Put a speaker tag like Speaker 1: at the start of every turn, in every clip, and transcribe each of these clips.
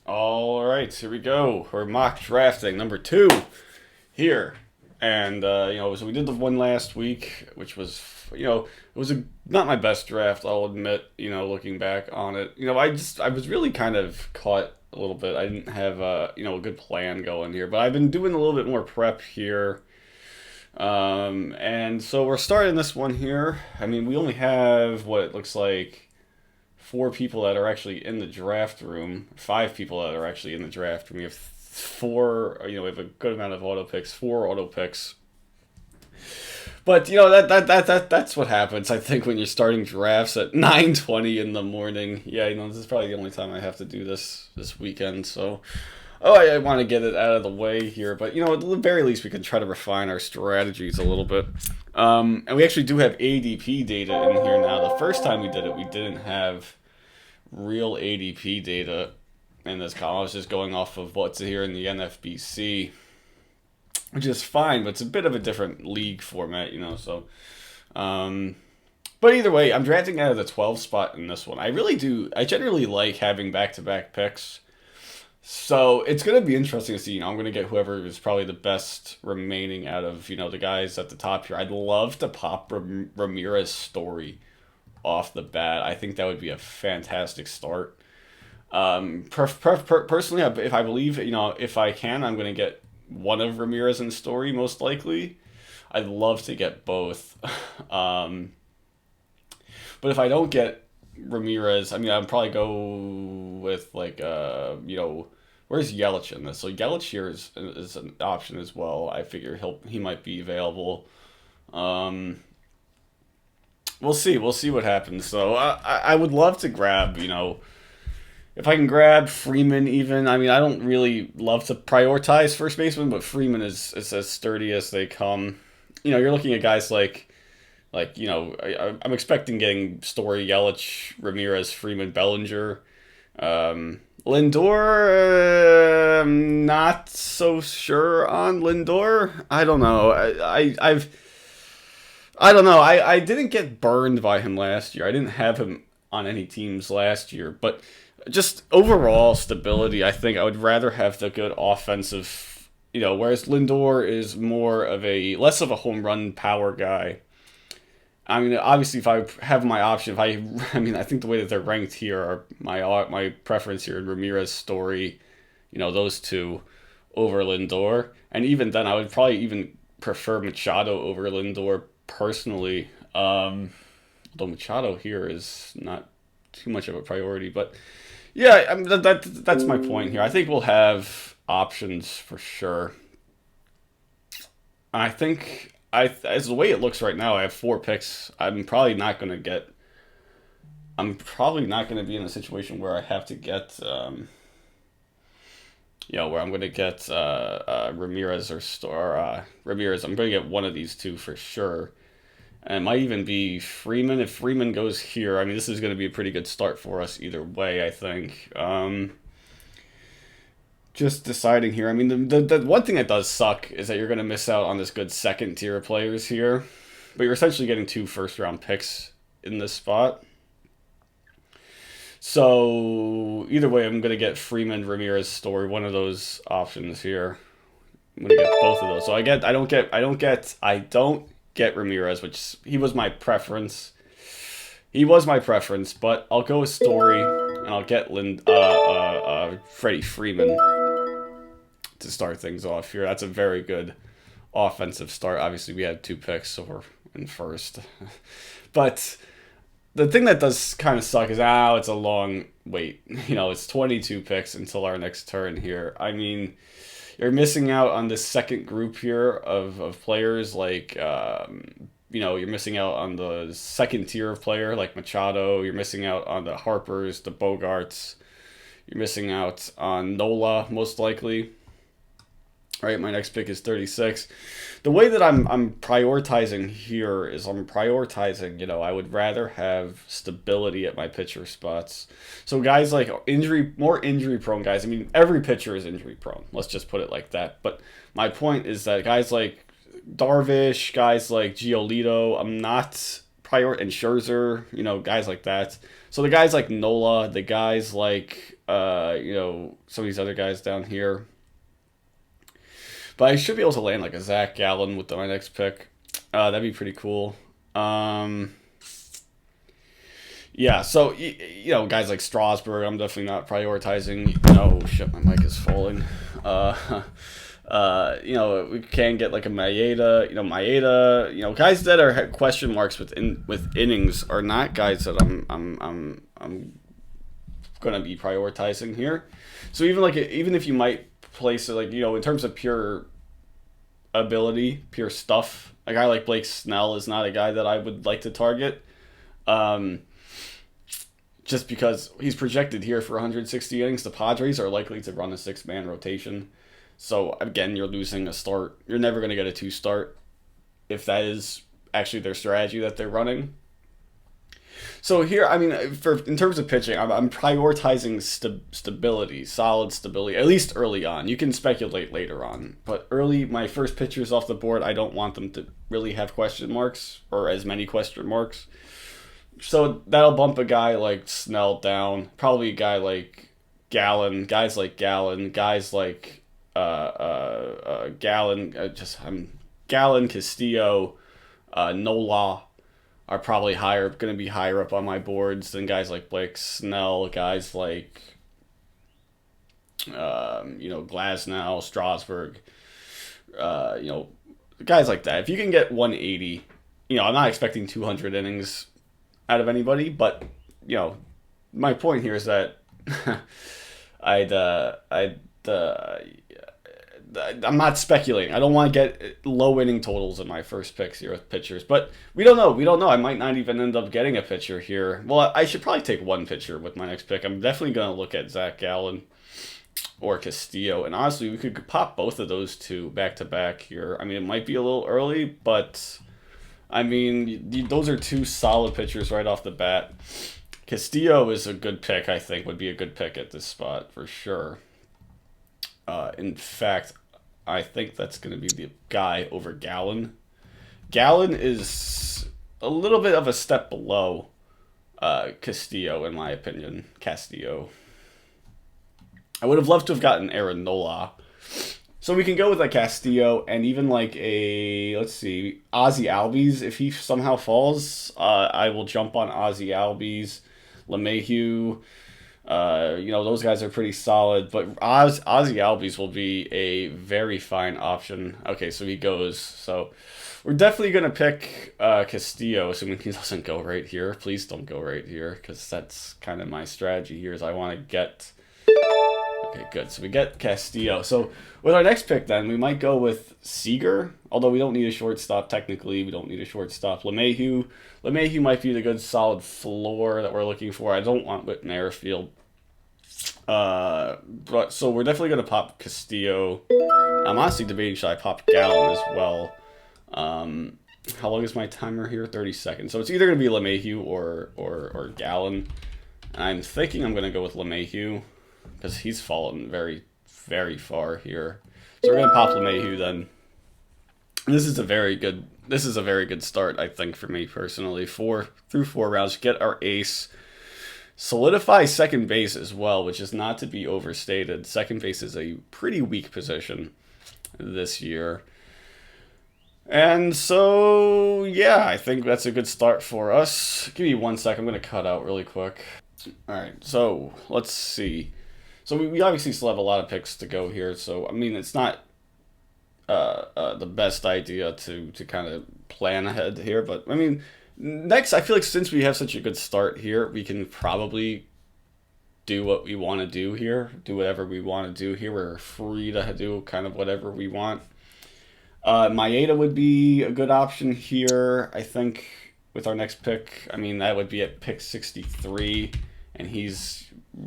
Speaker 1: All right, here we go. We're mock drafting number 2 here, and so we did the one last week, which was, it was not my best draft. I'll admit, looking back on it, I was really kind of caught a little bit. I didn't have a good plan going here, but I've been doing a little bit more prep here. And so we're starting this one here. I mean, we only have what it looks like 4 people that are actually in the draft room, 5 people that are actually in the draft room. We have we have a good amount of auto picks, 4 auto picks. But that's what happens. I think when you're starting drafts at 9:20 in the morning. Yeah, this is probably the only time I have to do this weekend. So, I want to get it out of the way here. But at the very least, we can try to refine our strategies a little bit. And we actually do have ADP data in here now. The first time we did it, we didn't have real ADP data in this column. I was just going off of what's here in the NFBC, which is fine, but it's a bit of a different league format, so. But either way, I'm drafting out of the 12 spot in this one. I generally like having back-to-back picks. So it's going to be interesting to see. I'm going to get whoever is probably the best remaining out of, the guys at the top here. I'd love to pop Ramirez Story off the bat. I think that would be a fantastic start. Personally, if I believe, if I can, I'm going to get one of Ramirez and Story most likely. I'd love to get both. But if I don't get Ramirez, I'd probably go with where's Yelich in this? So Yelich here is an option as well. I figure he might be available. We'll see. We'll see what happens. So I would love to grab, if I can grab Freeman even. I don't really love to prioritize first baseman, but Freeman is as sturdy as they come. You're looking at guys I'm expecting getting Story, Yelich, Ramirez, Freeman, Bellinger. Lindor, I'm not so sure on Lindor. I don't know. I don't know. I didn't get burned by him last year. I didn't have him on any teams last year. But just overall stability, I think I would rather have the good offensive, whereas Lindor is less of a home run power guy. Obviously, if I have my option, I think the way that they're ranked here are my preference here in Ramirez, Story, those two over Lindor. And even then, I would probably even prefer Machado over Lindor personally. Although Machado here is not too much of a priority, but yeah, that's my point here. I think we'll have options for sure. I think as the way it looks right now, I have 4 picks. I'm probably not going to be in a situation where I have to get, where I'm going to get Ramirez or Ramirez. I'm going to get one of these two for sure. And it might even be Freeman. If Freeman goes here, this is going to be a pretty good start for us either way, I think. Just deciding here. The one thing that does suck is that you're going to miss out on this good second tier of players here. But you're essentially getting 2 first-round picks in this spot. So either way, I'm going to get Freeman, Ramirez, Story, one of those options here. I'm going to get both of those. So I don't get Ramirez, which he was my preference. But I'll go with Story, and I'll get Freddie Freeman to start things off here. That's a very good offensive start. Obviously, we had 2 picks, so we're in first. But the thing that does kind of suck is, it's a long wait. It's 22 picks until our next turn here. You're missing out on this second group here of players like, you're missing out on the second tier of player like Machado. You're missing out on the Harpers, the Bogarts. You're missing out on Nola, most likely. Right, my next pick is 36. The way that I'm prioritizing here is I would rather have stability at my pitcher spots. So guys like more injury prone guys. Every pitcher is injury prone. Let's just put it like that. But my point is that guys like Darvish, guys like Giolito, I'm not and Scherzer, guys like that. So the guys like Nola, the guys like some of these other guys down here. But I should be able to land like a Zach Gallen with my next pick. That'd be pretty cool. Yeah, so guys like Strasburg, I'm definitely not prioritizing. Oh shit, my mic is falling. We can get like a Maeda. Maeda. Guys that are question marks with innings are not guys that I'm gonna be prioritizing here. So even if you might place it in terms of pure ability, pure stuff, a guy like Blake Snell is not a guy that I would like to target. Just because he's projected here for 160 innings, the Padres are likely to run a 6-man rotation. So, again, you're losing a start. You're never going to get a 2-start if that is actually their strategy that they're running. So here, in terms of pitching, I'm prioritizing stability, solid stability, at least early on. You can speculate later on. But early, my first pitchers off the board, I don't want them to really have question marks or as many question marks. So that'll bump a guy like Snell down. Probably a guy like Gallen, guys like Gallen, Gallen, Castillo, Nola are probably going to be higher up on my boards than guys like Blake Snell, guys like Glasnow, Strasburg, guys like that. If you can get 180, I'm not expecting 200 innings out of anybody, but my point here is that I'm not speculating. I don't want to get low inning totals in my first picks here with pitchers, but we don't know. I might not even end up getting a pitcher here. Well, I should probably take one pitcher with my next pick. I'm definitely going to look at Zach Gallen or Castillo, and honestly, we could pop both of those two back to back here. It might be a little early, but those are two solid pitchers right off the bat. Castillo is a good pick, I think, would be a good pick at this spot for sure. In fact, I think that's going to be the guy over Gallen. Gallen is a little bit of a step below Castillo, in my opinion. Castillo. I would have loved to have gotten Aaron Nola. So we can go with Castillo and even Ozzy Albies. If he somehow falls, I will jump on Ozzy Albies, LeMahieu. Those guys are pretty solid, but Ozzy Albies will be a very fine option. Okay, so he goes. So we're definitely going to pick Castillo, assuming he doesn't go right here. Please don't go right here, because that's kind of my strategy here is I want to get... Okay, good. So we get Castillo. So with our next pick, then, we might go with Seager. Although we don't need a shortstop. Technically, we don't need a shortstop. LeMahieu might be the good, solid floor that we're looking for. I don't want Whit Merrifield. But so we're definitely going to pop Castillo. I'm honestly debating should I pop Gallen as well. How long is my timer here? 30 seconds. So it's either going to be LeMahieu or Gallen. And I'm thinking I'm going to go with LeMahieu, because he's fallen very, very far here. So we're going to pop LeMahieu then. This is a very good start, I think, for me personally. 4 through 4 rounds, get our ace. Solidify second base as well, which is not to be overstated. Second base is a pretty weak position this year. And so, yeah, I think that's a good start for us. Give me 1 second. I'm going to cut out really quick. All right, so let's see. So we obviously still have a lot of picks to go here. So, it's not the best idea to kind of plan ahead here. But, next, I feel like since we have such a good start here, we can probably do what we want to do here. Do whatever we want to do here. We're free to do kind of whatever we want. Maeda would be a good option here, I think, with our next pick. That would be at pick 63. And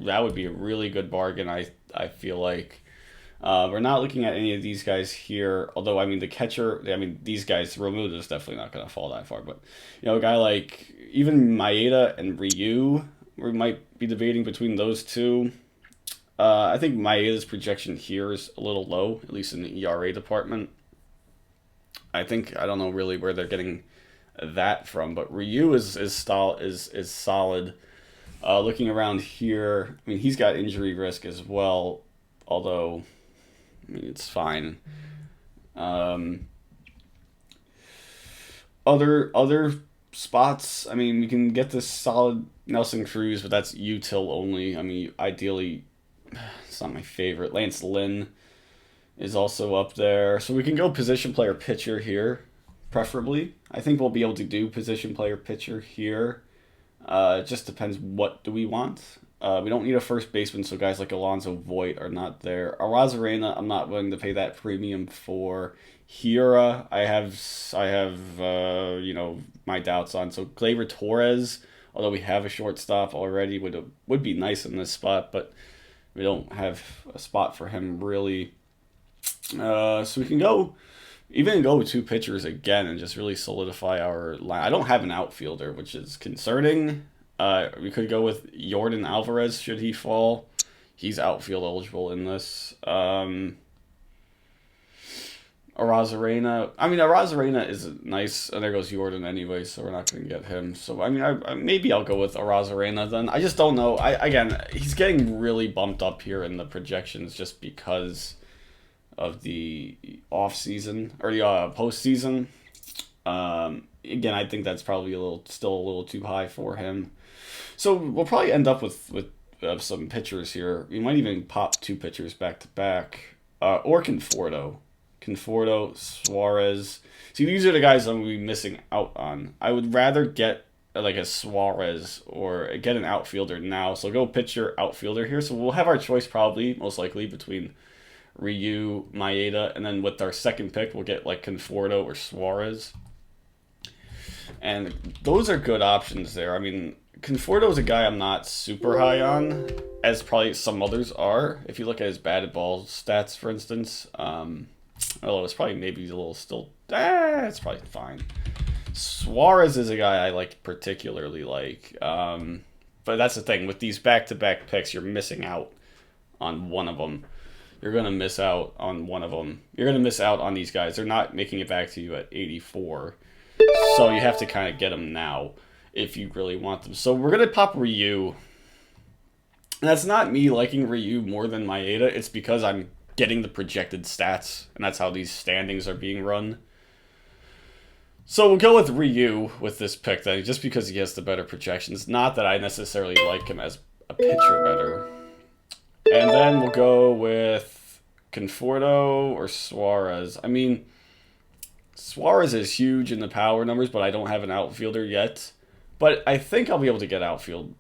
Speaker 1: that would be a really good bargain, I feel like. We're not looking at any of these guys here. Although, the catcher, these guys, Romulo is definitely not going to fall that far. But, a guy like even Maeda and Ryu, we might be debating between those two. I think Maeda's projection here is a little low, at least in the ERA department. I don't know really where they're getting that from. But Ryu is solid. Looking around here, I mean, he's got injury risk as well, although, I mean, it's fine. Other spots, I mean, we can get this solid Nelson Cruz, but that's util only. I mean, ideally, it's not my favorite. Lance Lynn is also up there. So we can go position player pitcher here, preferably. I think we'll be able to do position player pitcher here. It just depends what do we want. We don't need a first baseman, so guys like Alonzo Voit are not there. Arozarena, I'm not willing to pay that premium for. Hira, I have my doubts on. So Gleyber Torres, although we have a shortstop already, would be nice in this spot, but we don't have a spot for him really. So we can go with two pitchers again and just really solidify our line. I don't have an outfielder, which is concerning. We could go with Yordan Alvarez should he fall. He's outfield eligible in this. Arozarena is nice, and there goes Yordan anyway, so we're not going to get him. So, I mean, maybe I'll go with Arozarena then. I just don't know. Again, he's getting really bumped up here in the projections just because of the off-season, or the postseason. Again, I think that's probably still a little too high for him. So, we'll probably end up with some pitchers here. We might even pop two pitchers back-to-back, or Conforto, Suarez. See, these are the guys I'm going to be missing out on. I would rather get like a Suarez or get an outfielder now. So go pitcher, outfielder here. So we'll have our choice probably, most likely, between Ryu, Maeda, and then with our second pick, we'll get like Conforto or Suarez. And those are good options there. I mean, Conforto is a guy I'm not super high on, as probably some others are. If you look at his batted ball stats, for instance, although it's probably maybe a little still, it's probably fine. Suarez is a guy I particularly like. But that's the thing. With these back-to-back picks, you're missing out on one of them. You're going to miss out on one of them. You're going to miss out on these guys. They're not making it back to you at 84. So you have to kind of get them now if you really want them. So we're going to pop Ryu. And that's not me liking Ryu more than Maeda. It's because I'm getting the projected stats, and that's how these standings are being run. So we'll go with Ryu with this pick then, just because he has the better projections. Not that I necessarily like him as a pitcher better. And then we'll go with Conforto or Suarez. I mean, Suarez is huge in the power numbers, but I don't have an outfielder yet. But I think I'll be able to get outfield.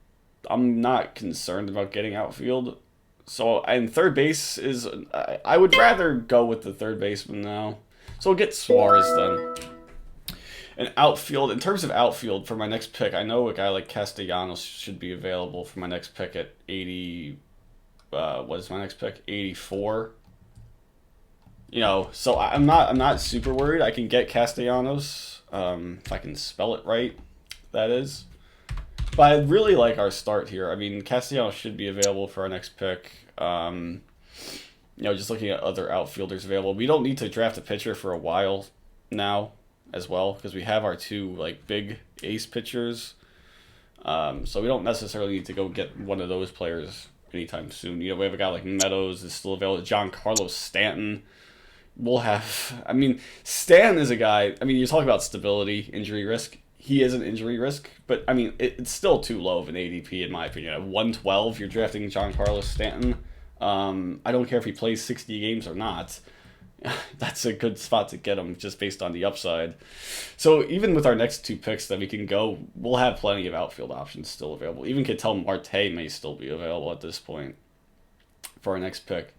Speaker 1: I'm not concerned about getting outfield. So, and third base is, I would rather go with the third baseman now. So we'll get Suarez then. And outfield, in terms of outfield, for my next pick, I know a guy like Castellanos should be available for my next pick at 80, what is my next pick? 84. You know, so I'm not super worried. I can get Castellanos, if I can spell it right, that is. But I really like our start here. I mean, Castellanos should be available for our next pick. Just looking at other outfielders available. We don't need to draft a pitcher for a while now as well, because we have our two big ace pitchers. So we don't necessarily need to go get one of those players anytime soon. We have a guy like Meadows is still available. Giancarlo Stanton. We'll have... I mean, Stanton is a guy... I mean, you're talking about stability, injury risk. He is an injury risk, but I mean, it's still too low of an ADP in my opinion. At 112, you're drafting Giancarlo Stanton. I don't care if he plays 60 games or not. That's a good spot to get him just based on the upside. So even with our next two picks that we can go, we'll have plenty of outfield options still available. Even Ketel Marte may still be available at this point for our next pick.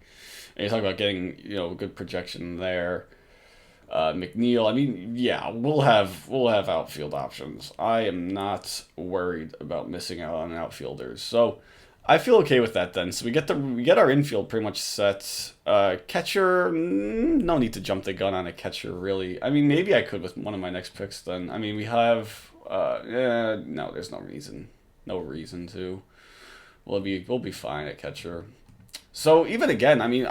Speaker 1: And you talk about getting good projection there. McNeil, I mean, yeah, we'll have outfield options. I am not worried about missing out on outfielders, so I feel okay with that then. So we get our infield pretty much set. Catcher, no need to jump the gun on a catcher really. I mean, maybe I could with one of my next picks then. I mean, we have no, there's no reason to. We'll be fine at catcher. So even again, I mean,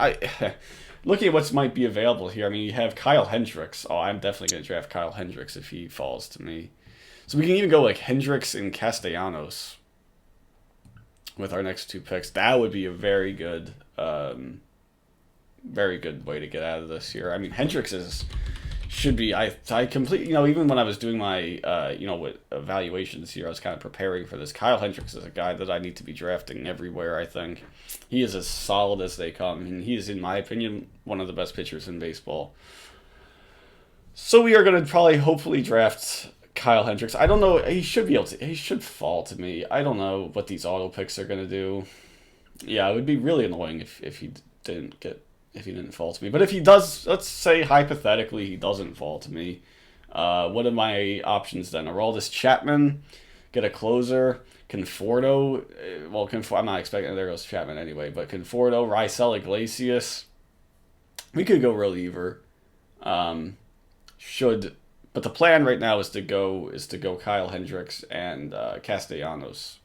Speaker 1: looking at what might be available here, I mean, you have Kyle Hendricks. Oh, I'm definitely going to draft Kyle Hendricks if he falls to me. So we can even go like Hendricks and Castellanos with our next 2 picks. That would be a very good way to get out of this here. I mean, Hendricks should be, I completely, even when I was doing my, with evaluations here, I was kind of preparing for this. Kyle Hendricks is a guy that I need to be drafting everywhere, I think. He is as solid as they come, and he is, in my opinion, one of the best pitchers in baseball. So we are going to probably, hopefully, draft Kyle Hendricks. I don't know, he should fall to me. I don't know what these auto picks are going to do. Yeah, it would be really annoying if he didn't fall to me. But if he does, let's say hypothetically he doesn't fall to me, what are my options then? Aroldis Chapman, get a closer, Conforto. Well, I'm not expecting, there goes Chapman anyway, but Conforto, Raisel Iglesias. We could go reliever. But the plan right now is to go Kyle Hendricks and Castellanos.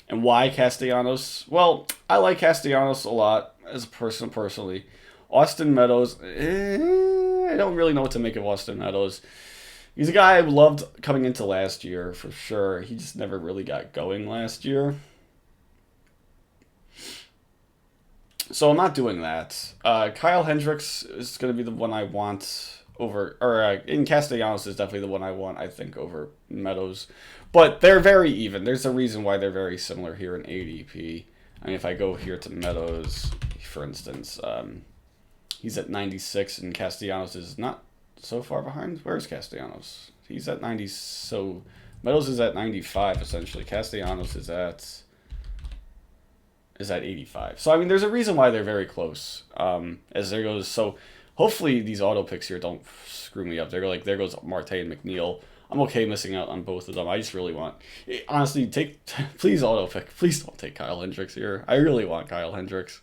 Speaker 1: And why Castellanos? Well, I like Castellanos a lot as a person personally. Austin Meadows, I don't really know what to make of Austin Meadows. He's a guy I loved coming into last year for sure. He just never really got going last year. So I'm not doing that. Kyle Hendricks is going to be the one I want over, in Castellanos is definitely the one I want, I think, over Meadows. But they're very even. There's a reason why they're very similar here in ADP. I mean, if I go here to Meadows, for instance, he's at 96, and Castellanos is not so far behind. Where's Castellanos? He's at 90, so Meadows is at 95, essentially. Castellanos is at 85. So, I mean, there's a reason why they're very close, as there goes. So, hopefully these auto picks here don't screw me up. They're like, there goes Marte and McNeil. I'm okay missing out on both of them. I just really want, honestly, please auto pick. Please don't take Kyle Hendricks here. I really want Kyle Hendricks.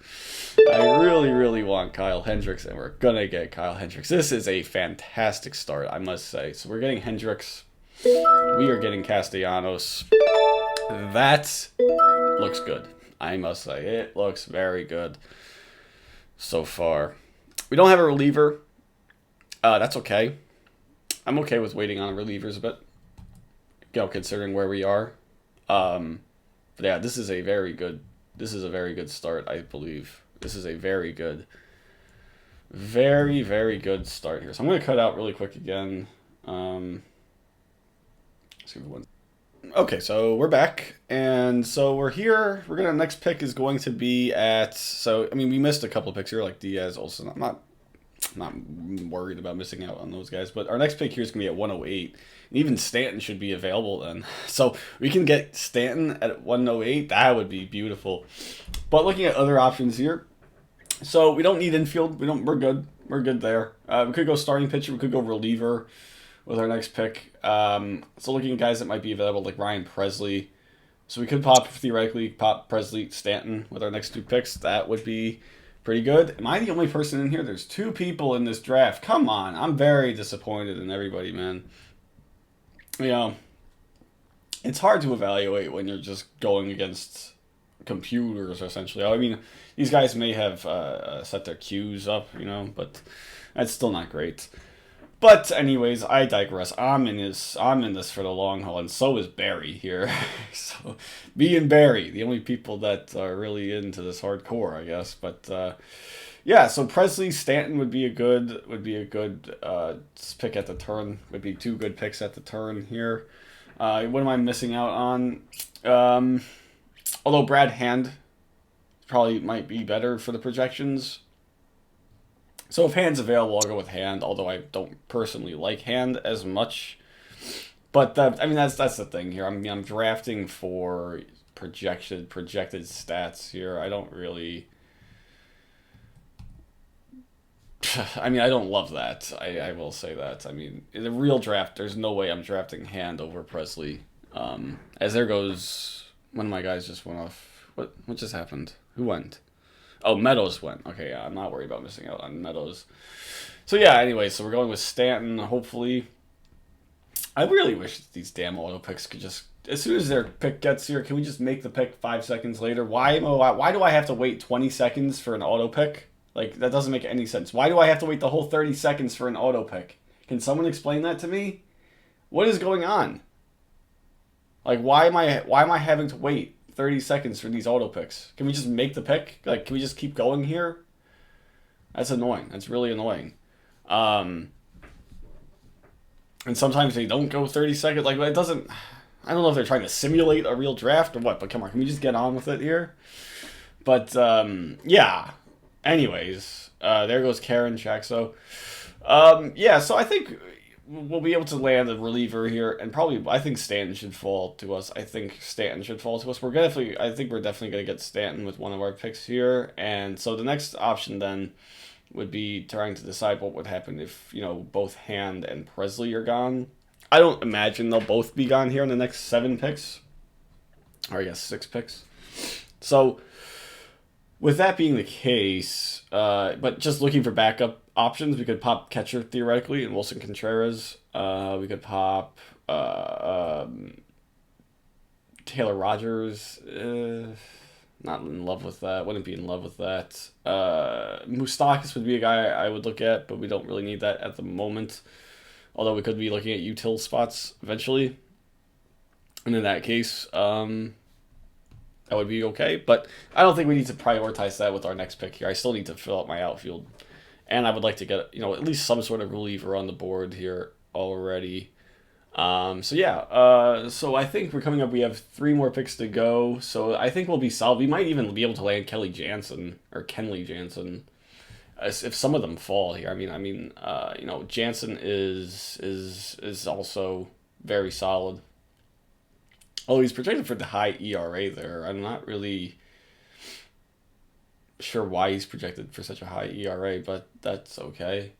Speaker 1: I really, really want Kyle Hendricks, and we're going to get Kyle Hendricks. This is a fantastic start, I must say. So we're getting Hendricks. We are getting Castellanos. That looks good, I must say. It looks very good so far. We don't have a reliever. That's okay. I'm okay with waiting on relievers a bit, considering where we are. But yeah, this is a very good start, I believe. This is a very good, very, very good start here. So I'm going to cut out really quick again. Okay, so we're back, and so we're here. Next pick is going to be at, so, I mean, we missed a couple of picks here, like Diaz, Olsen. I'm not worried about missing out on those guys, but our next pick here is going to be at 108, and even Stanton should be available then. So we can get Stanton at 108. That would be beautiful. But looking at other options here, so we don't need infield. We're good there. We could go starting pitcher. We could go reliever with our next pick. So looking at guys that might be available, like Ryan Presley. So we could theoretically pop Presley, Stanton with our next 2 picks. That would be pretty good. Am I the only person in here? There's 2 people in this draft. Come on. I'm very disappointed in everybody, man. It's hard to evaluate when you're just going against computers, essentially. I mean, these guys may have set their cues up, but that's still not great. But anyways, I digress. I'm in this for the long haul, and so is Barry here. So me and Barry, the only people that are really into this hardcore, I guess. But yeah, so Presley, Stanton would be a good pick at the turn. Would be 2 good picks at the turn here. What am I missing out on? Although Brad Hand probably might be better for the projections. So if Hand's available, I'll go with Hand, although I don't personally like Hand as much. But that's the thing here. I'm drafting for projected stats here. I don't really. I don't love that. I will say that. In a real draft, there's no way I'm drafting Hand over Presley. As there goes, one of my guys just went off. What just happened? Who went? Oh, Meadows went. Okay, yeah, I'm not worried about missing out on Meadows. So yeah, anyway, so we're going with Stanton, hopefully. I really wish these damn auto picks could just, as soon as their pick gets here, can we just make the pick 5 seconds later? Why do I have to wait 20 seconds for an auto pick? Like, that doesn't make any sense. Why do I have to wait the whole 30 seconds for an auto pick? Can someone explain that to me? What is going on? Like, why am I having to wait 30 seconds for these auto picks? Can we just make the pick? Like, can we just keep going here? That's annoying. That's really annoying. And sometimes they don't go 30 seconds. Like, it doesn't... I don't know if they're trying to simulate a real draft or what, but come on, can we just get on with it here? But, yeah. Anyways, there goes Karen Shaxo. Yeah, so I think we'll be able to land a reliever here, and probably, I think Stanton should fall to us. I think we're definitely going to get Stanton with one of our picks here, and so the next option then would be trying to decide what would happen if, both Hand and Presley are gone. I don't imagine they'll both be gone here in the next 7 picks. Or I guess 6 picks. So, with that being the case, but just looking for backup options, we could pop catcher theoretically in Wilson Contreras. We could pop Taylor Rogers. Not in love with that. Wouldn't be in love with that. Moustakas would be a guy I would look at, but we don't really need that at the moment. Although we could be looking at util spots eventually. And in that case, that would be okay. But I don't think we need to prioritize that with our next pick here. I still need to fill out my outfield. And I would like to get, at least some sort of reliever on the board here already. So yeah, so I think we're coming up, we have 3 more picks to go. So I think we'll be solid. We might even be able to land Kenley Jansen. If some of them fall here. I mean, Jansen is also very solid. Oh, he's projected for the high ERA there. I'm not really sure why he's projected for such a high ERA, but that's okay.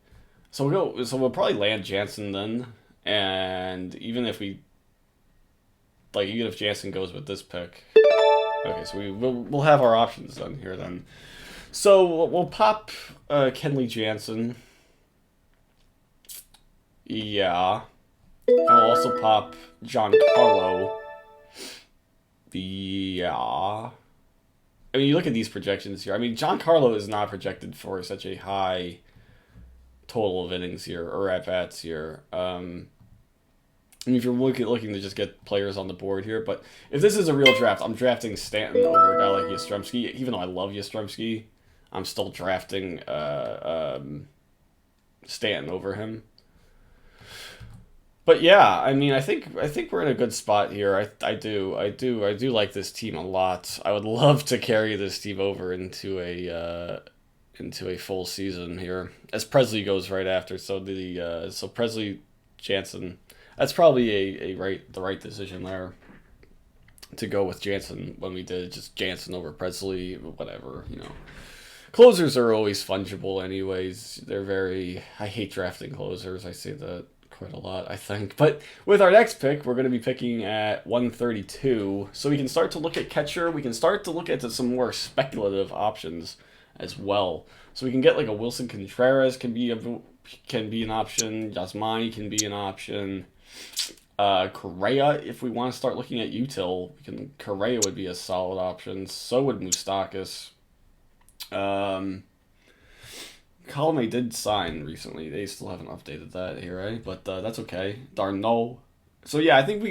Speaker 1: So we'll probably land Jansen then, and even if Jansen goes with this pick, okay, so we'll have our options done here then. So we'll pop Kenley Jansen. Yeah. And we'll also pop Giancarlo. Yeah. I mean, you look at these projections here. I mean, Giancarlo is not projected for such a high total of innings here, or at-bats here. And if you're looking to just get players on the board here, but if this is a real draft, I'm drafting Stanton over a guy like Yastrzemski. Even though I love Yastrzemski, I'm still drafting Stanton over him. But yeah, I mean, I think we're in a good spot here. I do like this team a lot. I would love to carry this team over into a full season here, as Presley goes right after. So so Presley Jansen, that's probably the right decision there to go with Jansen when we did just Jansen over Presley, whatever, Closers are always fungible anyways. I hate drafting closers. I say that quite a lot, I think. But with our next pick, we're going to be picking at 132. So we can start to look at catcher. We can start to look at some more speculative options as well. So we can get like a Wilson Contreras can be an option. Yasmani can be an option. Correa, if we want to start looking at util, Correa would be a solid option. So would Moustakas. Colome did sign recently. They still haven't updated that here, right? But that's okay. Darno. So yeah, I think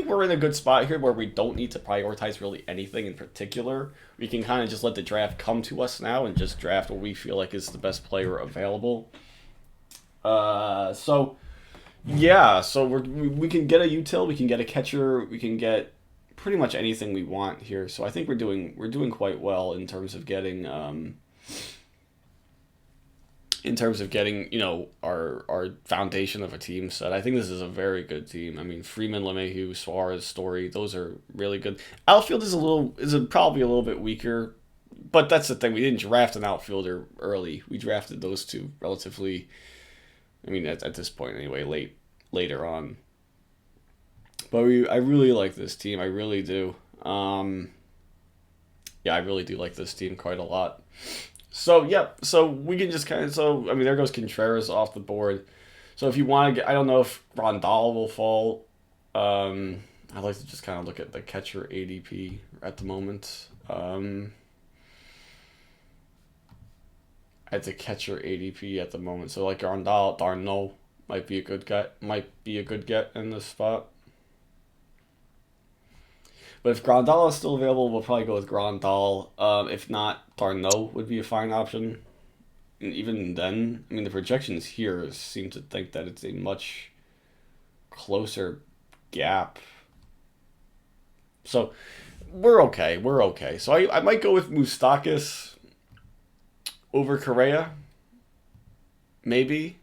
Speaker 1: we're in a good spot here where we don't need to prioritize really anything in particular. We can kind of just let the draft come to us now and just draft what we feel like is the best player available. So yeah, so we can get a util, we can get a catcher, we can get pretty much anything we want here. So I think we're doing quite well in terms of getting our foundation of a team set. I think this is a very good team. I mean, Freeman, LeMahieu, Suarez, Story, those are really good. Outfield is probably a little bit weaker, but that's the thing. We didn't draft an outfielder early. We drafted those two relatively, at this point anyway, later on. But I really like this team. I really do. I really do like this team quite a lot. So, so we can just there goes Contreras off the board. So if you want to get, I don't know if Rondal will fall. I'd like to just kind of look at the catcher ADP at the moment. at the catcher ADP at the moment. So like Darno might be a good get in this spot. But if Grandal is still available, we'll probably go with Grandal. If not, Darno would be a fine option. And even then, I mean, the projections here seem to think that it's a much closer gap. So we're okay. We're okay. So I might go with Moustakas over Correa. Maybe.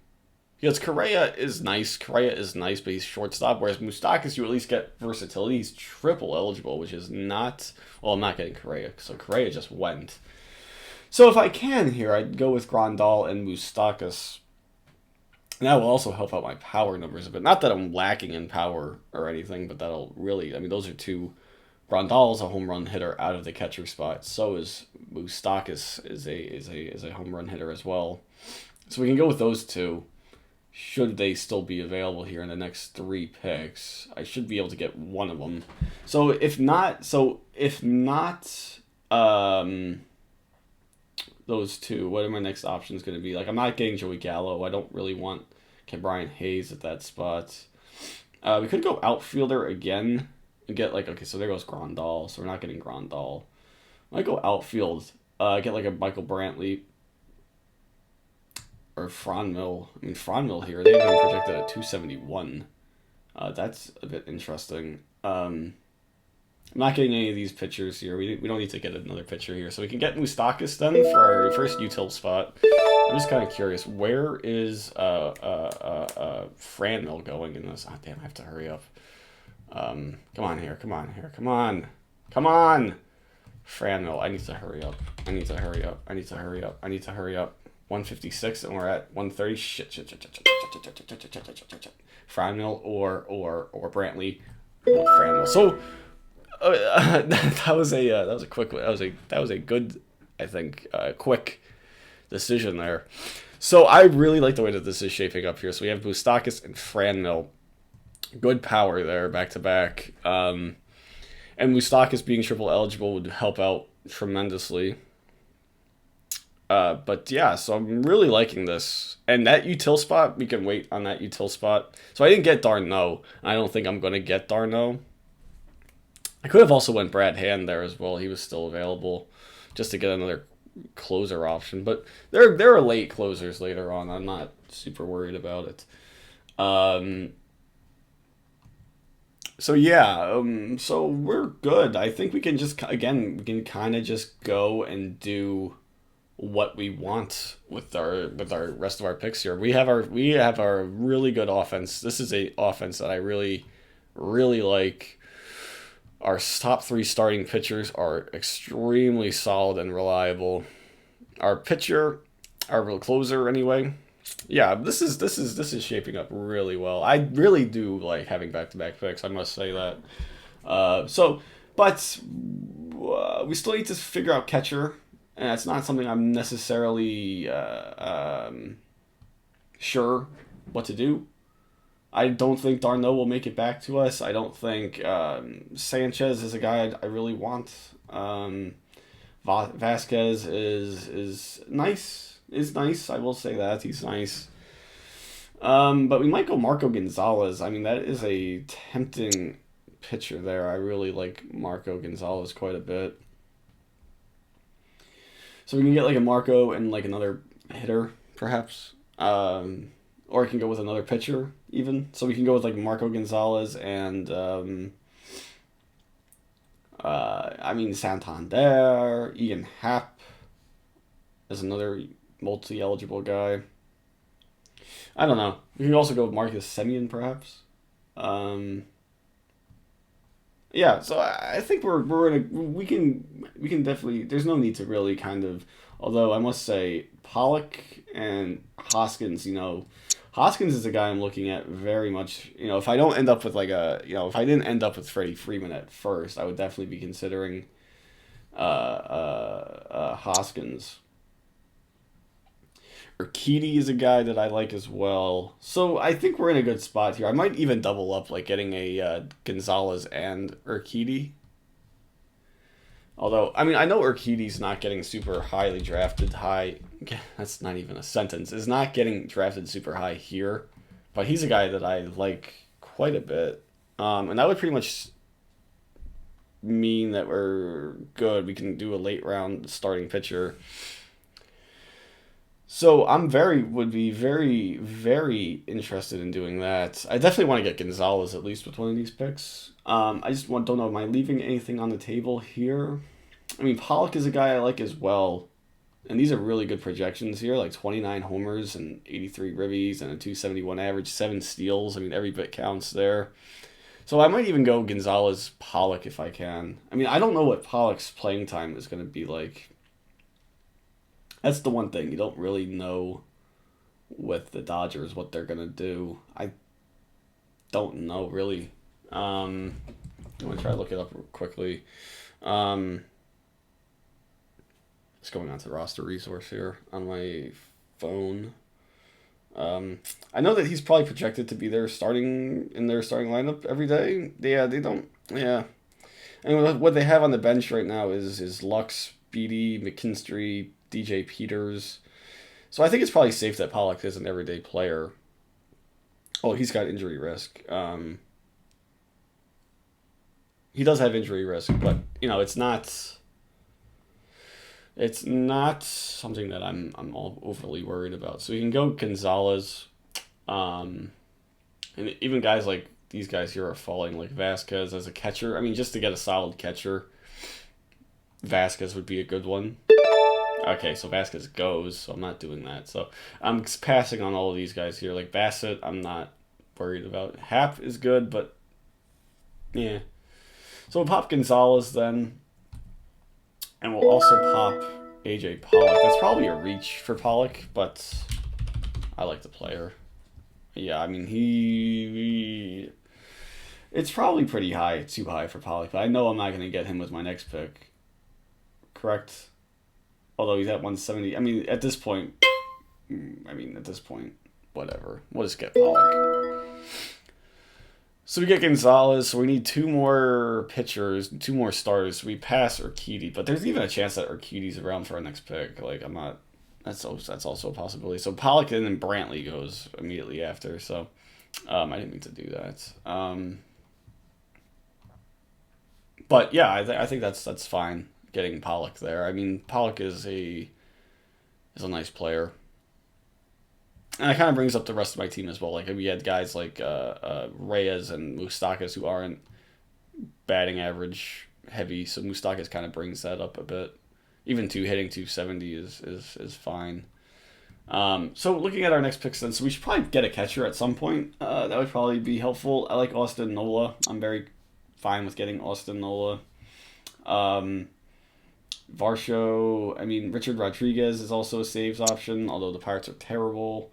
Speaker 1: Because Correa is nice, but he's shortstop. Whereas Moustakas, you at least get versatility. He's triple eligible, which is not... Well, I'm not getting Correa, so Correa just went. So if I can here, I'd go with Grandal and Moustakas. And that will also help out my power numbers a bit. Not that I'm lacking in power or anything, but that'll really... I mean, those are two... Grandal's a home run hitter out of the catcher spot. So is Moustakas is a home run hitter as well. So we can go with those two. Should they still be available here in the next 3 picks, I should be able to get one of them. So if not, those two, what are my next options going to be? Like, I'm not getting Joey Gallo. I don't really want Brian Hayes at that spot. We could go outfielder again and get like, okay, so there goes Grandal. So we're not getting Grandal. I might go outfield. Get like a Michael Brantley. Or Franmil. I mean, Franmil here, they've been projected at 271. That's a bit interesting. I'm not getting any of these pitchers here. We don't need to get another pitcher here. So we can get Moustakas then for our first util spot. I'm just kind of curious. Where is Franmil going in this? Oh, damn, I have to hurry up. Come on here. Franmil, I need to hurry up. 156 and we're at 130. Shit. Franmil or Brantley. Franmil. So that was a good, I think, quick decision there. So I really like the way that this is shaping up here. So we have Moustakas and Franmil. Good power there, back to back. And Moustakas being triple eligible would help out tremendously. But yeah, so I'm really liking this. And that util spot, we can wait on that util spot. So I didn't get Darno. I don't think I'm going to get Darno. I could have also went Brad Hand there as well. He was still available just to get another closer option. But there are late closers later on. I'm not super worried about it. So yeah, so we're good. I think we can just, again, we can kind of just go and do what we want with our rest of our picks here. We have our really good offense. This is a offense that I really like. Our top 3 starting pitchers are extremely solid and reliable. Our pitcher, our real closer anyway. Yeah, this is shaping up really well. I really do like having back-to-back picks, I must say that. But we still need to figure out catcher. And it's not something I'm necessarily sure what to do. I don't think Darno will make it back to us. I don't think Sanchez is a guy I really want. Vasquez is nice. I will say that. He's nice. But we might go Marco Gonzalez. I mean, that is a tempting pitcher there. I really like Marco Gonzalez quite a bit. So we can get like a Marco and like another hitter, perhaps. Or we can go with another pitcher, even. So we can go with like Marco Gonzalez and, Santander, Ian Happ is another multi-eligible guy. I don't know. We can also go with Marcus Semien, perhaps. Yeah, so I think we can definitely, there's no need to really kind of, although I must say Pollock and Hoskins, Hoskins is a guy I'm looking at very much, if I don't end up with if I didn't end up with Freddie Freeman at first, I would definitely be considering Hoskins. Urquidy is a guy that I like as well. So I think we're in a good spot here. I might even double up, like getting a Gonzalez and Urquidy. Although, I mean, I know Urquidy's not getting super highly drafted high. That's not even a sentence. Is not getting drafted super high here. But he's a guy that I like quite a bit. And that would pretty much mean that we're good. We can do a late round starting pitcher. So would be very, very interested in doing that. I definitely want to get Gonzalez at least with one of these picks. I just don't know. Am I leaving anything on the table here? I mean, Pollock is a guy I like as well. And these are really good projections here, like 29 homers and 83 ribbies and a 271 average, 7 steals. I mean, every bit counts there. So I might even go Gonzalez Pollock if I can. I mean, I don't know what Pollock's playing time is going to be like. That's the one thing. You don't really know with the Dodgers what they're going to do. I don't know, really. I'm going to try to look it up quickly. Just going on to roster resource here on my phone. I know that he's probably projected to be in their starting lineup every day. Yeah, they don't. Yeah, and what they have on the bench right now is Lux, Beatty, McKinstry, DJ Peters. So I think it's probably safe that Pollock is an everyday player. Oh, he's got injury risk. He does have injury risk, but it's not. It's not something that I'm all overly worried about. So you can go Gonzalez, and even guys like these guys here are falling, like Vasquez as a catcher. I mean, just to get a solid catcher, Vasquez would be a good one. Okay, so Vasquez goes, so I'm not doing that. So I'm passing on all of these guys here. Like Bassett, I'm not worried about. Happ is good, but yeah. So we'll pop Gonzalez then. And we'll also pop AJ Pollock. That's probably a reach for Pollock, but I like the player. Yeah, I mean, it's probably pretty high, too high for Pollock, but I know I'm not going to get him with my next pick. Correct? Although he's at 170. I mean, at this point, whatever. We'll just get Pollock. So we get Gonzalez, so we need 2 more pitchers, 2 more starters. We pass Urquidy, but there's even a chance that Urquidy's around for our next pick. Like, I'm not... That's also a possibility. So Pollock and then Brantley goes immediately after, so I didn't mean to do that. But yeah, I think that's fine, getting Pollock there. I mean, Pollock is a nice player. And it kind of brings up the rest of my team as well. Like, we had guys like Reyes and Moustakas who aren't batting average heavy, so Moustakas kind of brings that up a bit. Even hitting 270 is fine. So looking at our next picks then, so we should probably get a catcher at some point. That would probably be helpful. I like Austin Nola. I'm very fine with getting Austin Nola. Varsho, I mean, Richard Rodriguez is also a saves option, although the Pirates are terrible.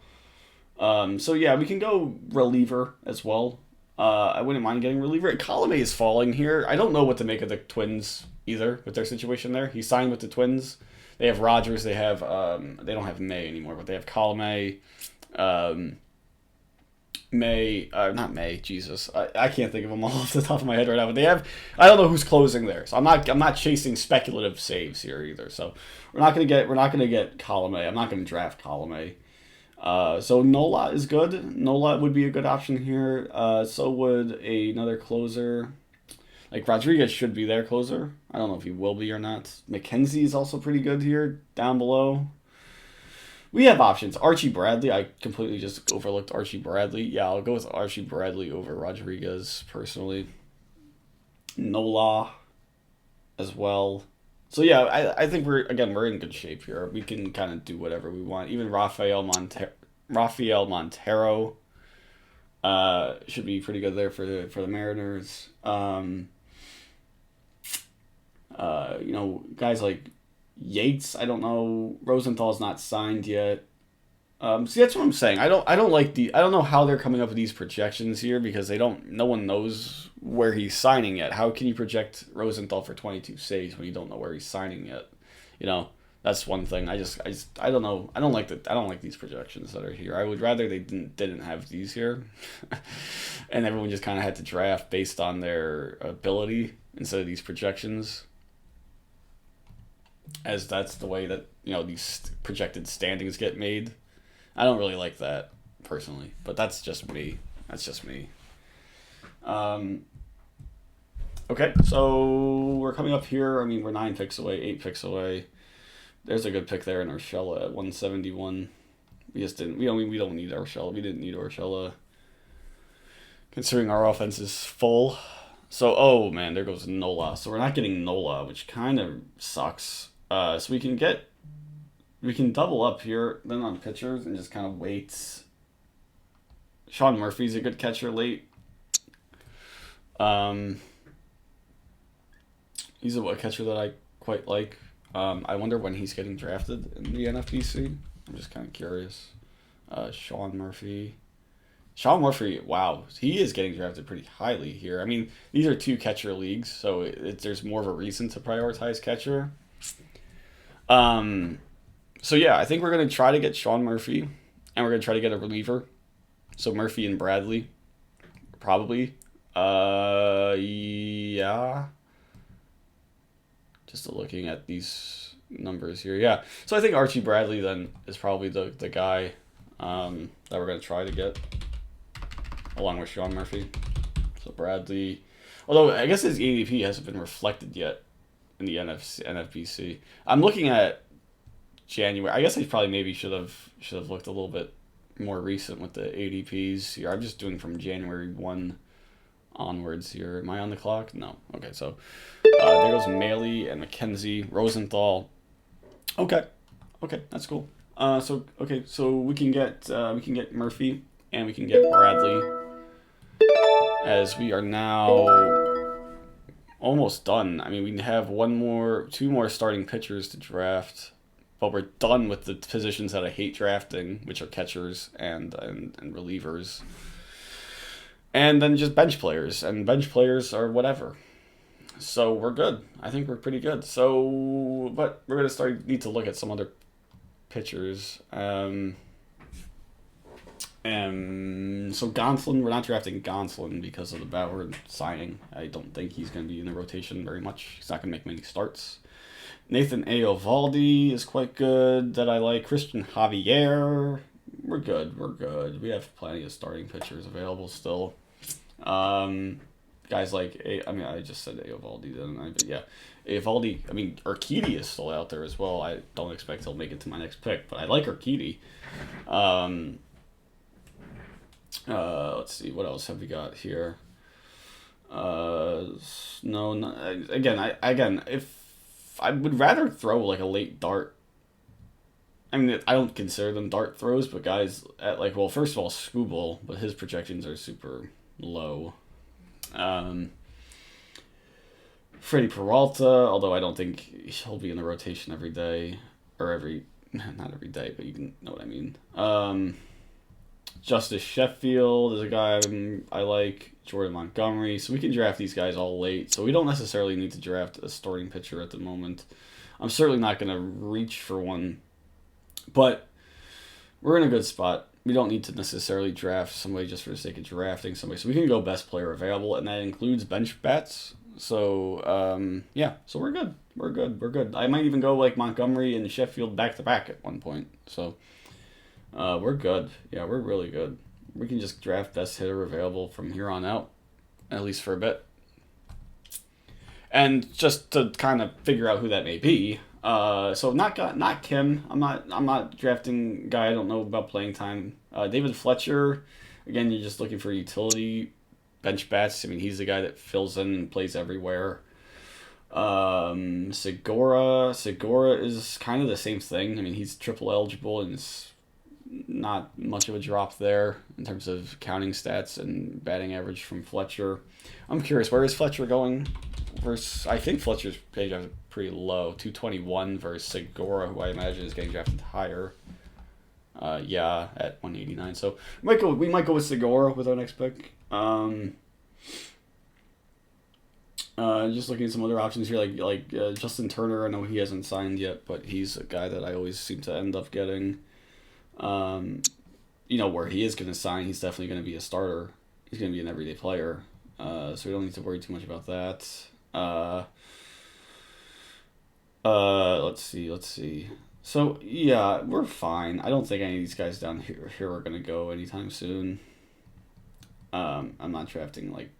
Speaker 1: So yeah, we can go reliever as well. I wouldn't mind getting reliever. Colomé is falling here. I don't know what to make of the Twins either with their situation there. He signed with the Twins. They have Rogers. They have they don't have May anymore, but they have Colomé. Not May. Jesus, I can't think of them all off the top of my head right now. But they have. I don't know who's closing there, so I'm not chasing speculative saves here either. So we're not gonna get Colomé. I'm not gonna draft Colomé. So Nola is good. Nola would be a good option here. So would another closer. Like Rodriguez should be their closer. I don't know if he will be or not. McKenzie is also pretty good here down below. We have options. Archie Bradley. I completely just overlooked Archie Bradley. Yeah, I'll go with Archie Bradley over Rodriguez personally. Nola as well. So yeah, I think we're in good shape here. We can kind of do whatever we want. Even Rafael Montero should be pretty good there for the Mariners. Guys like Yates, I don't know. Rosenthal's not signed yet. See, that's what I'm saying. I don't know how they're coming up with these projections here because no one knows where he's signing yet. How can you project Rosenthal for 22 saves when you don't know where he's signing yet? That's one thing. I don't know. I don't like these projections that are here. I would rather they didn't have these here, and everyone just kind of had to draft based on their ability instead of these projections. as that's the way that these projected standings get made. I don't really like that personally, but that's just me. That's just me. Okay, so we're coming up here. I mean, we're 9 picks away, 8 picks away. There's a good pick there in Urshela at 171. We just didn't. We don't need Urshela. We didn't need Urshela, considering our offense is full. So, oh man, there goes Nola. So we're not getting Nola, which kind of sucks. So we can double up here then on pitchers and just kind of wait. Sean Murphy's a good catcher late. He's a catcher that I quite like. I wonder when he's getting drafted in the NFBC. I'm just kind of curious. Sean Murphy. Wow, he is getting drafted pretty highly here. I mean, these are 2 catcher leagues, so there's more of a reason to prioritize catcher. So yeah, I think we're going to try to get Sean Murphy, and we're going to try to get a reliever. So Murphy and Bradley, probably. Yeah. Just looking at these numbers here, yeah. So I think Archie Bradley then is probably the guy that we're going to try to get, along with Sean Murphy. So Bradley, although I guess his ADP hasn't been reflected yet in the NFBC. I'm looking at January. I guess I probably maybe should have looked a little bit more recent with the ADPs here. I'm just doing from January 1 onwards here. Am I on the clock? No. Okay, so there goes Maley and McKenzie, Rosenthal. Okay, that's cool. So we can get Murphy and we can get Bradley, as we are now almost done. I mean, we have 2 more starting pitchers to draft, but we're done with the positions that I hate drafting, which are catchers and relievers. And then just bench players, and bench players are whatever. So we're good. I think we're pretty good. So, but we're gonna need to look at some other pitchers. So Gonzalez, we're not drafting Gonzalez because of the Bauer signing. I don't think he's gonna be in the rotation very much. He's not gonna make many starts. Nathan Eovaldi is quite good, that I like. Christian Javier, we're good. We have plenty of starting pitchers available still. Guys like, I just said Eovaldi, didn't I? But yeah, Eovaldi, Urquidy is still out there as well. I don't expect he'll make it to my next pick, but I like Urquidy. Let's see, what else have we got here? If I would rather throw like a late dart. I mean, I don't consider them dart throws, but guys at first of all, Scooble, but his projections are super low. Freddie Peralta, although I don't think he'll be in the rotation every day, or not every day, but you can know what I mean. Justice Sheffield is a guy I like. Jordan Montgomery. So we can draft these guys all late. So we don't necessarily need to draft a starting pitcher at the moment. I'm certainly not going to reach for one. But we're in a good spot. We don't need to necessarily draft somebody just for the sake of drafting somebody. So we can go best player available, and that includes bench bats. So, yeah. So we're good. We're good. I might even go like Montgomery and Sheffield back-to-back at one point. So we're good. Yeah, we're really good. We can just draft best hitter available from here on out, at least for a bit. And just to kind of figure out who that may be, so not Kim. I'm not drafting a guy I don't know about playing time. David Fletcher, again, you're just looking for utility bench bats. I mean, he's the guy that fills in and plays everywhere. Segura is kind of the same thing. I mean, he's triple eligible and it's not much of a drop there in terms of counting stats and batting average from Fletcher. I'm curious, where is Fletcher going? I think Fletcher's page is pretty low, 221 versus Segura, who I imagine is getting drafted higher. Yeah, at 189. So we might go with Segura with our next pick. Just looking at some other options here, like Justin Turner. I know he hasn't signed yet, but he's a guy that I always seem to end up getting. Where he is going to sign, he's definitely going to be a starter. He's going to be an everyday player. So we don't need to worry too much about that. Let's see. So yeah, we're fine. I don't think any of these guys down here are gonna go anytime soon. I'm not drafting like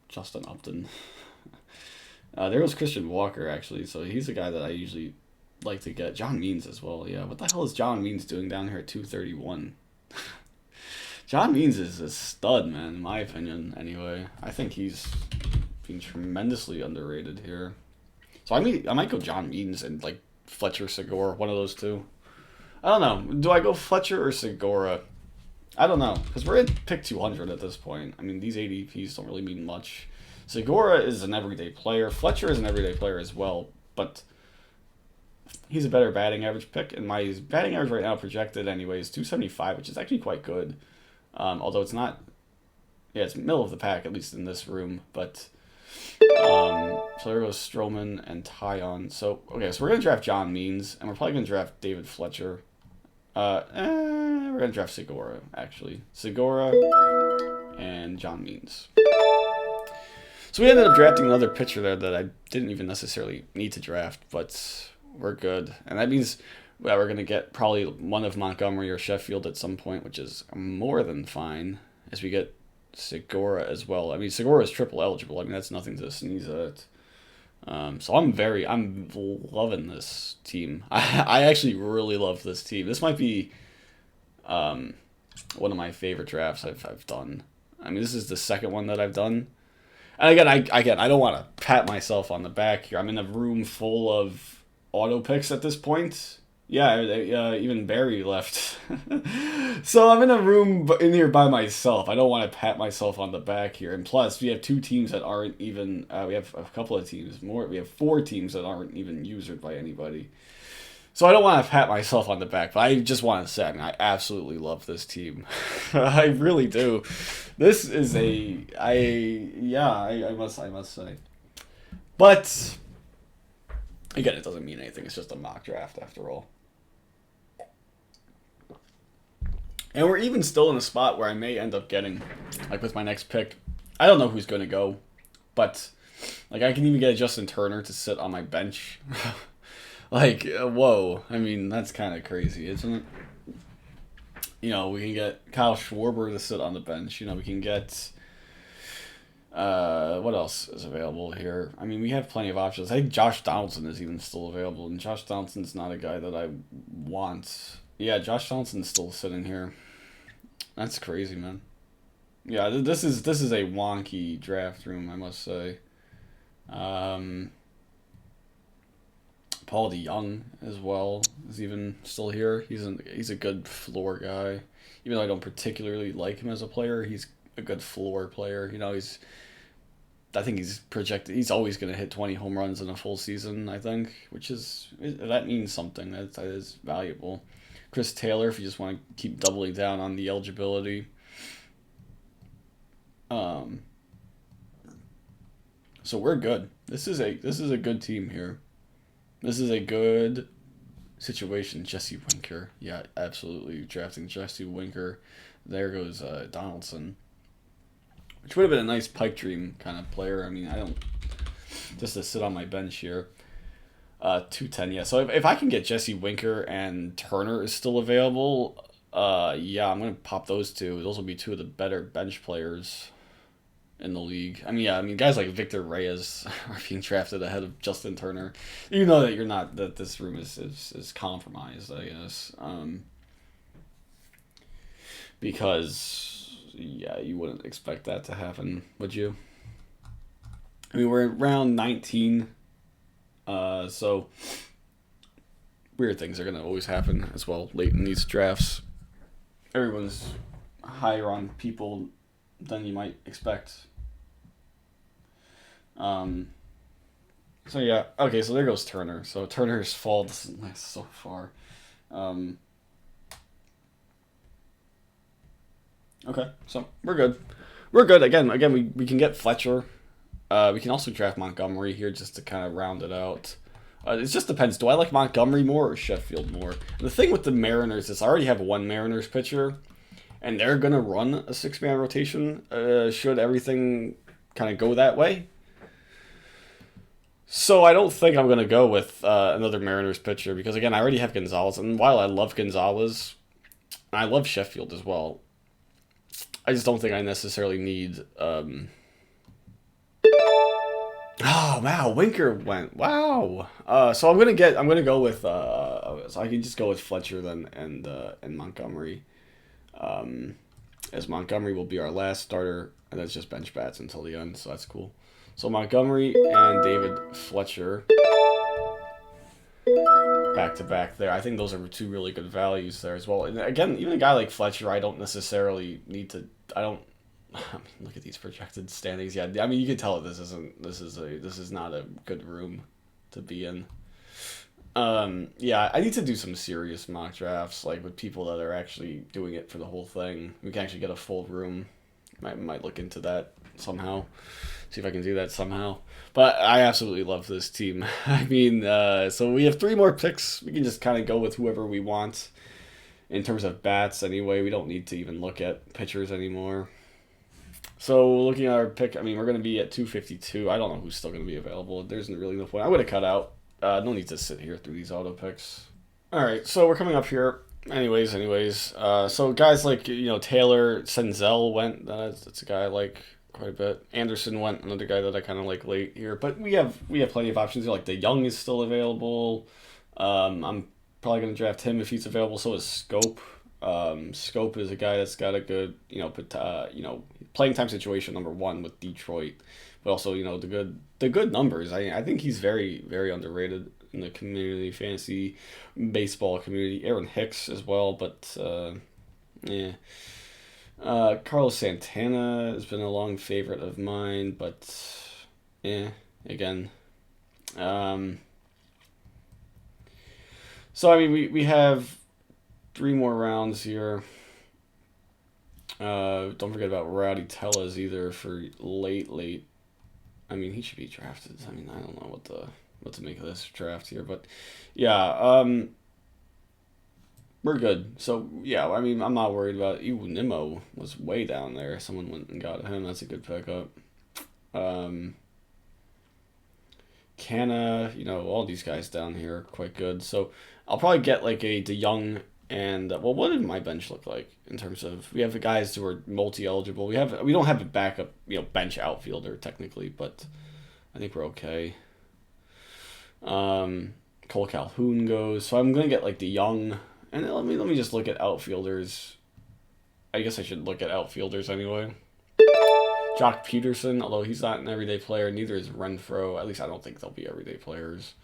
Speaker 1: Justin Upton. There was Christian Walker actually, so he's a guy that I usually like to get. John Means as well. Yeah, what the hell is John Means doing down here at 231? John Means is a stud, man, in my opinion. Anyway, I think he's being tremendously underrated here. So I might go John Means and like Fletcher Segura, one of those two. I don't know. Do I go Fletcher or Segura? I don't know, because we're at pick 200 at this point. I mean, these ADPs don't really mean much. Segura is an everyday player. Fletcher is an everyday player as well, but he's a better batting average pick. And my batting average right now projected anyway is 275, which is actually quite good. Although it's not, yeah, it's middle of the pack, at least in this room. But, so there goes Stroman and Tyon. So, okay, so we're going to draft John Means, and we're probably going to draft David Fletcher. We're going to draft Segura, actually. Segura and John Means. So we ended up drafting another pitcher there that I didn't even necessarily need to draft, but we're good. And that means that we're going to get probably one of Montgomery or Sheffield at some point, which is more than fine, as we get Segura as well. I mean, Segura is triple eligible. I mean, that's nothing to sneeze at. So I'm loving this team. I actually really love this team. This might be one of my favorite drafts I've done. I mean, this is the second one that I've done. And again, I don't want to pat myself on the back here. I'm in a room full of auto picks at this point. Yeah, even Barry left. So I'm in a room in here by myself. I don't want to pat myself on the back here. And plus, we have two teams that aren't even... we have a couple of teams more. We have 4 teams that aren't even usered by anybody. So I don't want to pat myself on the back, but I just want to say, I mean, I absolutely love this team. I really do. This is I must say. But, again, it doesn't mean anything. It's just a mock draft after all. And we're even still in a spot where I may end up getting, like with my next pick, I don't know who's going to go, but, like, I can even get a Justin Turner to sit on my bench. Like, whoa. I mean, that's kind of crazy, isn't it? You know, we can get Kyle Schwarber to sit on the bench. You know, we can get... what else is available here? I mean, we have plenty of options. I think Josh Donaldson is even still available, and Josh Donaldson's not a guy that I want. Yeah, Josh Donaldson's still sitting here. That's crazy, man. Yeah, this is a wonky draft room, I must say. Paul DeYoung as well is even still here. He's a good floor guy, even though I don't particularly like him as a player. He's a good floor player. You know, I think he's projected. He's always going to hit 20 home runs in a full season, I think, that means something. That is valuable. Chris Taylor, if you just want to keep doubling down on the eligibility. So we're good. This is a good team here. This is a good situation. Jesse Winker. Yeah, absolutely. Drafting Jesse Winker. There goes Donaldson. Which would have been a nice pipe dream kind of player. I mean, just to sit on my bench here. 210, yeah. So if I can get Jesse Winker and Turner is still available, yeah, I'm going to pop those two. Those will be two of the better bench players in the league. I mean, guys like Victor Reyes are being drafted ahead of Justin Turner. You know that this room is compromised, I guess. Because, yeah, you wouldn't expect that to happen, would you? I mean, we're around 19, so weird things are going to always happen as well late in these drafts. Everyone's higher on people than you might expect. So yeah, okay, so there goes Turner. So Turner's fall doesn't last so far. Okay, so we're good. We're good. Again, we can get Fletcher. We can also draft Montgomery here just to kind of round it out. It just depends. Do I like Montgomery more or Sheffield more? And the thing with the Mariners is I already have one Mariners pitcher, and they're going to run a 6-man rotation should everything kind of go that way. So I don't think I'm gonna go with another Mariners pitcher because again, I already have Gonzalez, and while I love Gonzalez, and I love Sheffield as well, I just don't think I necessarily need. Oh wow, Winker went. Wow. So I'm gonna go with. So I can just go with Fletcher then and Montgomery. Um, as Montgomery will be our last starter, and that's just bench bats until the end, so that's cool. So Montgomery and David Fletcher back to back there. I think those are two really good values there as well. And again, even a guy like Fletcher, I don't necessarily need to. I don't. I mean, look at these projected standings. Yeah, I mean, you can tell this isn't. This is not a good room to be in. Yeah, I need to do some serious mock drafts, like with people that are actually doing it for the whole thing. We can actually get a full room. Might look into that somehow. See if I can do that somehow. But I absolutely love this team. I mean, so we have 3 more picks. We can just kind of go with whoever we want in terms of bats anyway. We don't need to even look at pitchers anymore. So looking at our pick, I mean, we're going to be at 252. I don't know who's still going to be available. There's really no point. I would have cut out. No need to sit here through these auto picks. All right, so we're coming up here. Anyways. So guys like, Taylor Senzel went. That's a guy I like quite a bit. Anderson went, another guy that I kind of like late here. But we have plenty of options. Like the Young is still available. I'm probably going to draft him if he's available. So is Scope. Scope is a guy that's got a good, playing time situation #1 with Detroit, but also the good numbers. I think he's very very underrated in the community fantasy baseball community. Aaron Hicks as well, but yeah. Carlos Santana has been a long favorite of mine, but yeah, again. So I mean, we have 3 more rounds here. Don't forget about Rowdy Tellez either for late. I mean, he should be drafted. I mean, I don't know what to make of this draft here, but yeah, we're good. So yeah, I mean, I'm not worried about. Nimmo was way down there. Someone went and got him. That's a good pickup. Canna, all these guys down here are quite good. So I'll probably get like a DeYoung. And what did my bench look like in terms of we have the guys who are multi-eligible. We don't have a backup bench outfielder technically, but I think we're okay. Cole Calhoun goes, so I'm gonna get like the Young, and then let me just look at outfielders. I guess I should look at outfielders anyway. Jock Peterson, although he's not an everyday player, neither is Renfroe. At least I don't think they'll be everyday players.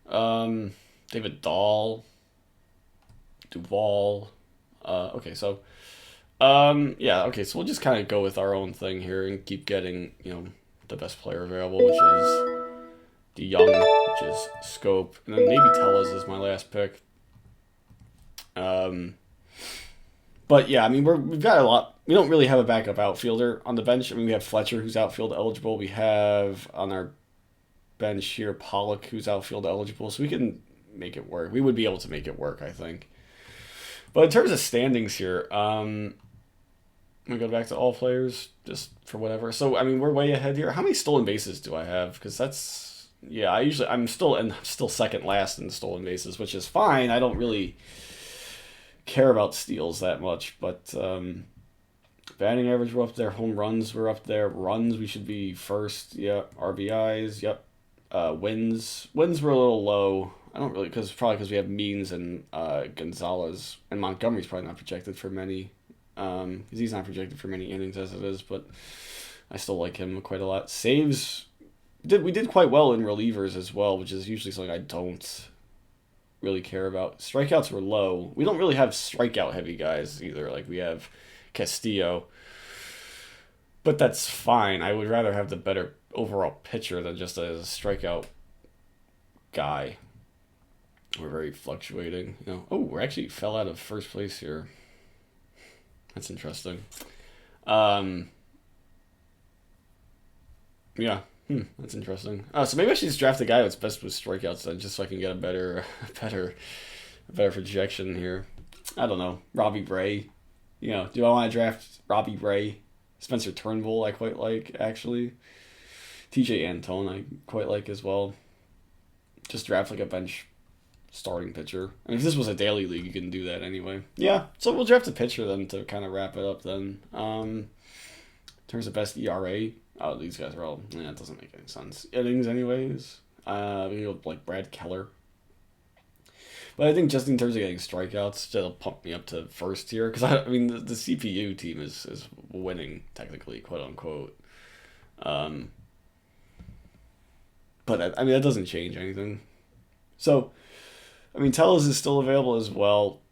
Speaker 1: David Dahl. Duvall. Okay, so yeah, okay, so we'll just kind of go with our own thing here and keep getting, the best player available, which is DeYoung, which is Scope, and then maybe Tellez is my last pick. But yeah, I mean, we've got a lot. We don't really have a backup outfielder on the bench. I mean, we have Fletcher, who's outfield eligible. We have on our bench here Pollock, who's outfield eligible, so we can make it work. We would be able to make it work, I think. But in terms of standings here, I'm going to go back to all players just for whatever. So, I mean, we're way ahead here. How many stolen bases do I have? Because that's, yeah, I'm still second last in stolen bases, which is fine. I don't really care about steals that much. But batting average, we're up there. Home runs, we're up there. Runs, we should be first. Yep. RBIs, yep. Wins were a little low. I don't really, probably because we have Means and Gonzalez, and Montgomery's probably not projected for many, because he's not projected for many innings as it is, but I still like him quite a lot. Saves, we did quite well in relievers as well, which is usually something I don't really care about. Strikeouts were low. We don't really have strikeout heavy guys either. Like we have Castillo, but that's fine. I would rather have the better overall pitcher than just a strikeout guy. We're very fluctuating. Oh, we actually fell out of first place here. That's interesting. Yeah. That's interesting. So maybe I should just draft a guy that's best with strikeouts then, just so I can get a better projection here. I don't know. Robbie Ray. Do I want to draft Robbie Ray? Spencer Turnbull I quite like, actually. TJ Antone I quite like as well. Just draft like a bench starting pitcher. And if this was a daily league, you can do that anyway. Yeah, so we'll draft a pitcher then to kind of wrap it up then. In terms of best ERA, oh, these guys are all, it doesn't make any sense. Innings anyways. Maybe like Brad Keller. But I think just in terms of getting strikeouts, that'll pump me up to first tier. Because, I mean, the CPU team is winning, technically, quote unquote. But, I mean, that doesn't change anything. So, I mean, Tellus is still available as well.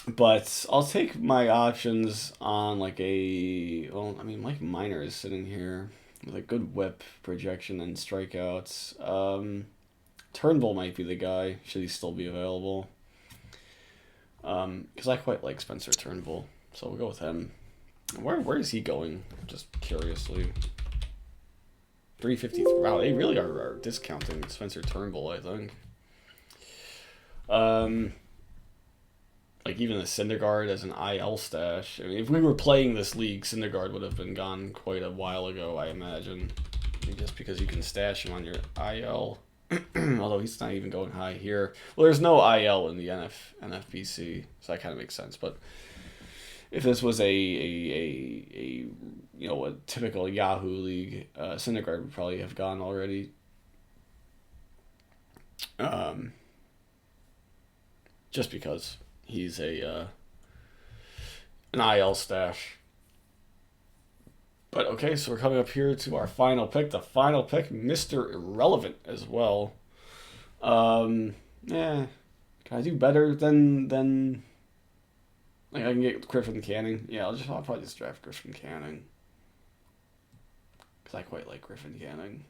Speaker 1: But I'll take my options on, like, well, I mean, Mike Minor is sitting here with a good whip projection and strikeouts. Turnbull might be the guy, should he still be available. Because I quite like Spencer Turnbull, so we'll go with him. Where is he going? Just curiously. 353. Wow, they really are discounting Spencer Turnbull, I think. Like even a Syndergaard as an IL stash. I mean, if we were playing this league, Syndergaard would have been gone quite a while ago, I imagine. Just because you can stash him on your IL. Although he's not even going high here. Well, there's no IL in the NFBC, so that kind of makes sense. But if this was a typical Yahoo league, Syndergaard would probably have gone already. Just because he's an IL stash. But okay, so we're coming up here to our final pick. The final pick, Mr. Irrelevant as well. Can I do better than like I can get Griffin Canning? Yeah, I'll probably just draft Griffin Canning. Because I quite like Griffin Canning.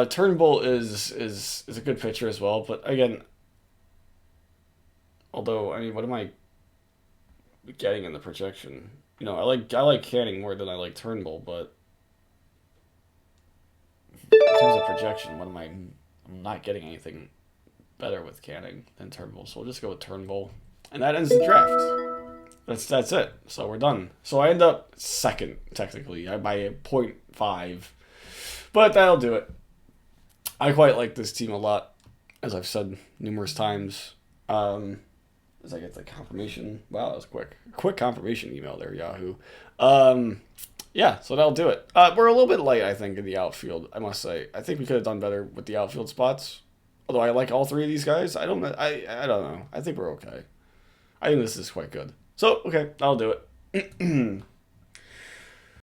Speaker 1: Turnbull is a good pitcher as well, but again, although I mean, what am I getting in the projection? I like Canning more than I like Turnbull, but in terms of projection, I'm not getting anything better with Canning than Turnbull, so we'll just go with Turnbull, and that ends the draft. That's it. So we're done. So I end up second technically by 0.5, but that'll do it. I quite like this team a lot, as I've said numerous times. As I get the confirmation. Wow, that was quick. Quick confirmation email there, Yahoo. Yeah, so that'll do it. We're a little bit light, I think, in the outfield, I must say. I think we could have done better with the outfield spots. Although I like all three of these guys. I don't know. I think we're okay. I think this is quite good. So, okay, that'll do it.